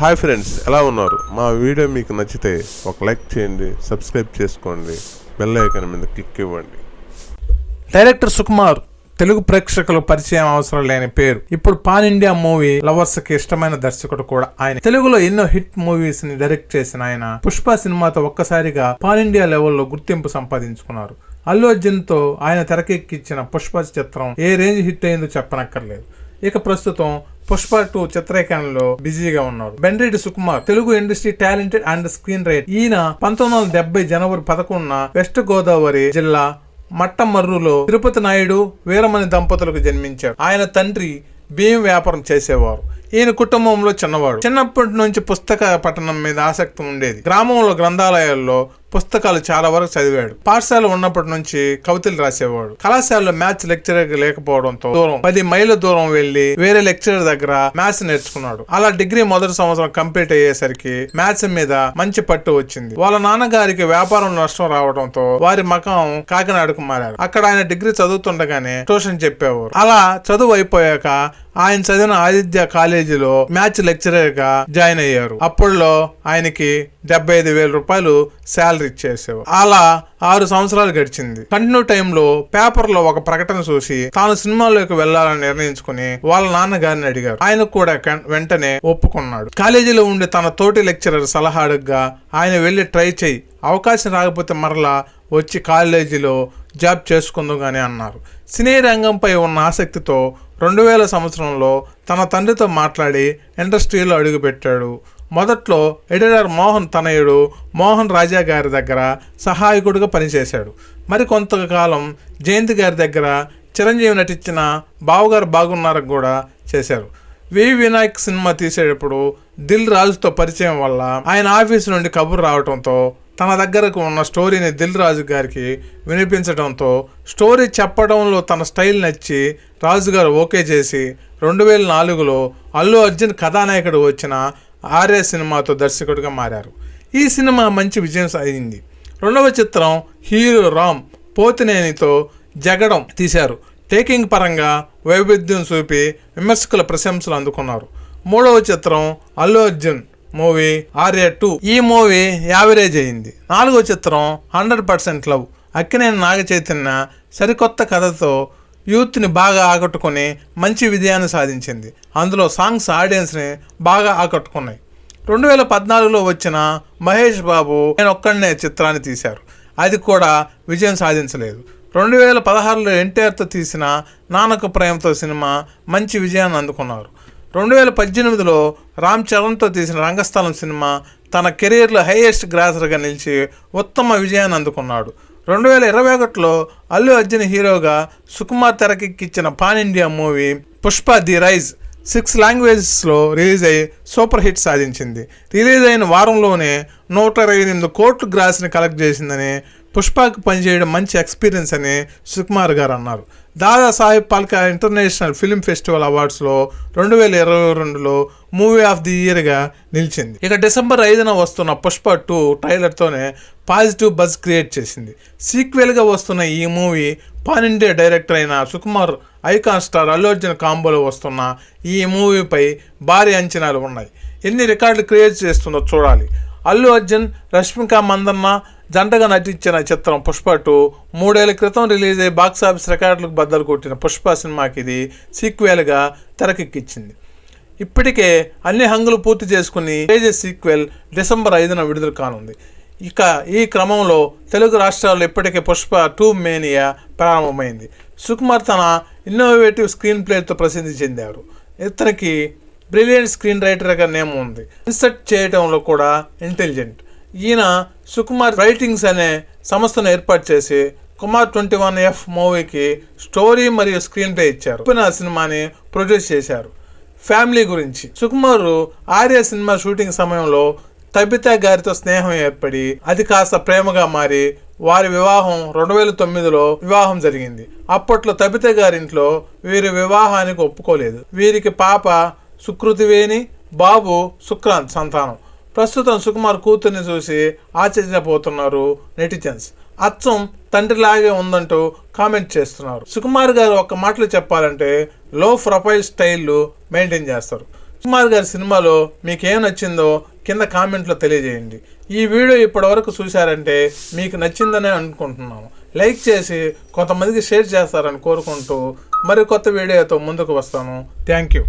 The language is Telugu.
హాయ్ ఫ్రెండ్స్, ఎలా ఉన్నారు? మా వీడియో మీకు నచ్చితే ఒక లైక్ చేయండి, సబ్స్క్రైబ్ చేసుకోండి, బెల్ ఐకాన్ మీద క్లిక్ ఇవ్వండి. డైరెక్టర్ సుకుమార్ తెలుగు ప్రేక్షకులు పరిచయం అవసరం లేని పేరు. ఇప్పుడు పాన్ ఇండియా మూవీ లవర్స్ కి ఇష్టమైన దర్శకుడు కూడా ఆయన. తెలుగులో ఎన్నో హిట్ మూవీస్ ని డైరెక్ట్ చేసిన ఆయన పుష్ప సినిమాతో ఒక్కసారిగా పాన్ ఇండియా లెవెల్లో గుర్తింపు సంపాదించుకున్నారు. అల్లు అర్జున్ తో ఆయన తెరకెక్కించిన పుష్ప చిత్రం ఏ రేంజ్ హిట్ అయిందో చెప్పనక్కర్లేదు. ఇక ప్రస్తుతం పుష్ప 2 చిత్రీకరణలో బిజీగా ఉన్నారు. Bandreddi Sukumar Telugu industry talented and screen writer. ఈయన 1970 జనవరి 11 వెస్ట్ గోదావరి జిల్లా మట్టమర్రులో తిరుపతి నాయుడు వీరమణి దంపతులకు జన్మించాడు. ఆయన తండ్రి బియ్యం వ్యాపారం చేసేవారు. ఈయన కుటుంబంలో చిన్నవాడు. చిన్నప్పటి నుంచి పుస్తక పఠనం మీద ఆసక్తి ఉండేది. గ్రామంలో గ్రంథాలయాల్లో పుస్తకాలు చాలా వరకు చదివాడు. పాఠశాల ఉన్నప్పటి నుంచి కవితలు రాసేవాడు. కళాశాలలో మ్యాథ్స్ లెక్చరర్ లేకపోవడంతో 10 మైళ్ళ దూరం వెళ్లి వేరే లెక్చరర్ దగ్గర మ్యాథ్స్ నేర్చుకున్నాడు. అలా డిగ్రీ మొదటి సంవత్సరం కంప్లీట్ అయ్యేసరికి మ్యాథ్స్ మీద మంచి పట్టు వచ్చింది. వాళ్ళ నాన్నగారికి వ్యాపారం నష్టం రావడంతో వారి మకం కాకినాడకు మారారు. అక్కడ ఆయన డిగ్రీ చదువుతుండగానే ట్యూషన్ చెప్పేవారు. అలా చదువు అయిపోయాక ఆయన చదివిన ఆదిత్య కాలేజీలో మ్యాథ్స్ లెక్చరర్ గా జాయిన్ అయ్యారు. అప్పుడులో ఆయనకి 75,000 రూపాయలు శాలరీ ఇచ్చేసేవారు. అలా 6 సంవత్సరాలు గడిచింది. కంటిన్యూ టైంలో పేపర్ లో ఒక ప్రకటన చూసి తాను సినిమాలోకి వెళ్లాలని నిర్ణయించుకుని వాళ్ళ నాన్నగారిని అడిగారు. ఆయన కూడా వెంటనే ఒప్పుకున్నాడు. కాలేజీలో ఉండే తన తోటి లెక్చరర్ సలహా అడుగ్గా ఆయన వెళ్లి ట్రై చేయి, అవకాశం రాకపోతే మరలా వచ్చి కాలేజీలో జాబ్ చేసుకుందాం గానీ అన్నారు. సినీ రంగంపై ఉన్న ఆసక్తితో 2000 సంవత్సరంలో తన తండ్రితో మాట్లాడి ఇండస్ట్రీలో అడుగుపెట్టాడు. మొదట్లో ఎడిటర్ మోహన్ తనయుడు మోహన్ రాజా గారి దగ్గర సహాయకుడిగా పనిచేశాడు. మరి కొంతకాలం జయంతి గారి దగ్గర చిరంజీవి నటించిన బావగారు బాగున్నారని కూడా చేశారు. వినాయక్ సినిమా తీసేటప్పుడు దిల్ రాజుతో పరిచయం వల్ల ఆయన ఆఫీసు నుండి కబురు రావడంతో తన దగ్గరకు ఉన్న స్టోరీని దిల్ రాజు గారికి వినిపించడంతో స్టోరీ చెప్పడంలో తన స్టైల్ నచ్చి రాజుగారు ఓకే చేసి 2004లో అల్లు అర్జున్ కథానాయకుడు వచ్చిన ఆర్య సినిమాతో దర్శకుడిగా మారారు. ఈ సినిమా మంచి విజయం సాధించింది. రెండవ చిత్రం హీరో రామ్ పోతినేనితో జగడం తీశారు. టేకింగ్ పరంగా వైవిధ్యం చూపి విమర్శకుల ప్రశంసలు అందుకున్నారు. మూడవ చిత్రం అల్లు అర్జున్ మూవీ ఆర్య 2. ఈ మూవీ యావరేజ్ అయింది. 4వ చిత్రం 100% లవ్. అక్కినేని నాగ చైతన్య సరికొత్త కథతో యూత్ని బాగా ఆకట్టుకుని మంచి విజయాన్ని సాధించింది. అందులో సాంగ్స్ ఆడియన్స్ని బాగా ఆకట్టుకున్నాయి. 2014లో వచ్చిన మహేష్ బాబు నేను ఒక్కడనే చిత్రాన్ని తీశారు. అది కూడా విజయం సాధించలేదు. 2016లో ఎన్టీఆర్తో తీసిన నాన్నకు ప్రేమతో సినిమా మంచి విజయాన్ని అందుకున్నారు. 2018లో రామ్ చరణ్తో తీసిన రంగస్థలం సినిమా తన కెరీర్లో హైయెస్ట్ గ్రాసర్గా నిలిచి ఉత్తమ విజయాన్ని అందుకున్నాడు. 2021లో అల్లు అర్జున్ హీరోగా సుకుమార్ తెరకెక్కించిన pan India movie Pushpa The Rise 6 లాంగ్వేజెస్లో రిలీజ్ అయ్యి సూపర్ హిట్ సాధించింది. రిలీజ్ అయిన వారంలోనే 128 కోట్ల గ్రాస్ని కలెక్ట్ చేసిందని, పుష్పకి పనిచేయడం మంచి ఎక్స్పీరియన్స్ అని సుకుమార్ గారు అన్నారు. Dada Saheb Phalke international film festival అవార్డ్స్లో 2022లో మూవీ ఆఫ్ ది ఇయర్గా నిలిచింది. ఇక డిసెంబర్ 5న వస్తున్న పుష్ప 2 ట్రైలర్తోనే పాజిటివ్ బజ్ క్రియేట్ చేసింది. సీక్వెల్గా వస్తున్న ఈ మూవీ పాన్ ఇండియా డైరెక్టర్ అయిన సుకుమార్ ఐకాన్ స్టార్ అల్లు అర్జున్ కాంబోలో వస్తున్న ఈ మూవీపై భారీ అంచనాలు ఉన్నాయి. ఎన్ని రికార్డులు క్రియేట్ చేస్తుందో చూడాలి. అల్లు అర్జున్ రష్మిక మందన్న జంటగా నటించిన చిత్రం పుష్ప 2 3 ఏళ్ల క్రితం రిలీజ్ అయ్యి బాక్సాఫీస్ రికార్డులకు బద్దలు కొట్టిన పుష్ప సినిమాకి ఇది సీక్వెల్గా తెరకెక్కించింది. ఇప్పటికే అన్ని హంగులు పూర్తి చేసుకుని సీక్వెల్ డిసెంబర్ 5న విడుదల కానుంది. ఇక ఈ క్రమంలో తెలుగు రాష్ట్రాల్లో ఇప్పటికే పుష్ప 2 మేనియా ప్రారంభమైంది. సుకుమార్ తన ఇన్నోవేటివ్ స్క్రీన్ ప్లేతో ప్రసిద్ధి చెందారు. ఇతనికి బ్రిలియంట్ స్క్రీన్ రైటర్గా నేమ్ ఉంది. ఇన్సర్ట్ చేయడంలో కూడా ఇంటెలిజెంట్. ఈయన సుకుమార్ రైటింగ్స్ అనే సంస్థను ఏర్పాటు చేసి కుమార్ 21F మూవీకి స్టోరీ మరియు స్క్రీన్ ప్లే ఇచ్చారు. సినిమాని ప్రొడ్యూస్ చేశారు. ఫ్యామిలీ గురించి సుకుమార్ ఆర్య సినిమా షూటింగ్ సమయంలో తబితా గారితో స్నేహం ఏర్పడి అది కాస్త ప్రేమగా మారి వారి వివాహం 2009లో వివాహం జరిగింది. అప్పట్లో తబితా గారింట్లో వీరి వివాహానికి ఒప్పుకోలేదు. వీరికి పాప సుకృతివేణి, బాబు సుక్రాంత్ సంతానం. ప్రస్తుతం సుకుమార్ కూతుర్ని చూసి ఆశ్చర్యపోతున్నారు నెటిజన్స్. అచ్చం తండ్రిలాగే ఉందంటూ కామెంట్ చేస్తున్నారు. సుకుమార్ గారు ఒక్క మాటలు చెప్పాలంటే లో ప్రొఫైల్ స్టైల్ మెయింటైన్ చేస్తారు. సుకుమార్ గారి సినిమాలో మీకేం నచ్చిందో కింద కామెంట్లో తెలియజేయండి. ఈ వీడియో ఇప్పటి వరకు చూశారంటే మీకు నచ్చిందనే అనుకుంటున్నాము. లైక్ చేసి కొంతమందికి షేర్ చేస్తారని కోరుకుంటూ మరి కొత్త వీడియోతో ముందుకు వస్తాను. Thank you.